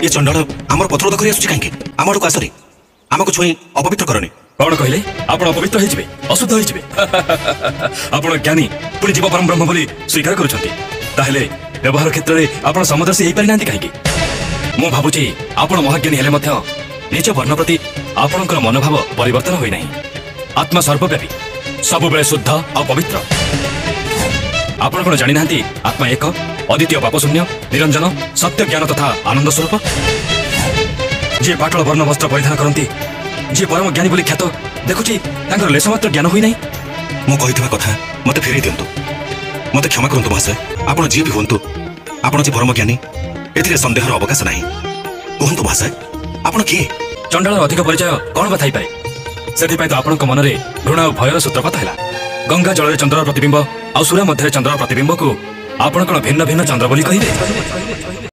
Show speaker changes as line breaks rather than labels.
ये चंडाल आमर पथर दखरी आसुची काहे आम आड़क आसरी आमको छुई अपवित्र करनी
कौन कहले आप अपवित्र होइजिबे अशुद्ध होइजिबे आपण ज्ञानी पुणी जीव परम ब्रह्म बोली स्वीकार करुछंती ताहेले व्यवहार क्षेत्र में आपण समदर्शी हेई पारि नांती काहे मु भाबुची आपण महाज्ञानी हेले मध्य निज वर्ण प्रति आपणकर मनोभाव परिवर्तन होई नाही आत्मा सर्वव्यापी सब बेले शुद्ध और पवित्र आपण कोन जानि नांती आत्मा एक अद्वितीय पापशून्य निरंजन सत्य ज्ञान तथा आनंद स्वरूप जे पाटल वर्ण वस्त्र परिधान करती जी परम ज्ञानी बोली ख्यात देखुची तांकर लेशमात्र ज्ञान होई नाही
मु कहितबा कथा मते फेरी दियंतु मते क्षमा करंतु महाशय आपण जी भी होंतु आपण जे परम ज्ञानी एथिरे संदेहर अवकाश नाही कहंतु महाशय आपण की
चंडाल अधिक परिचय कौन बताई पारे से तो आपण मनरे घृणा और भयर सूत्रपात है गंगा जल चंद्र प्रतिबिंब आ सूर्य मध्य चंद्र प्रतिबिंब को आपण कौन भिन्न भिन्न चंद्र बोली कहिबे।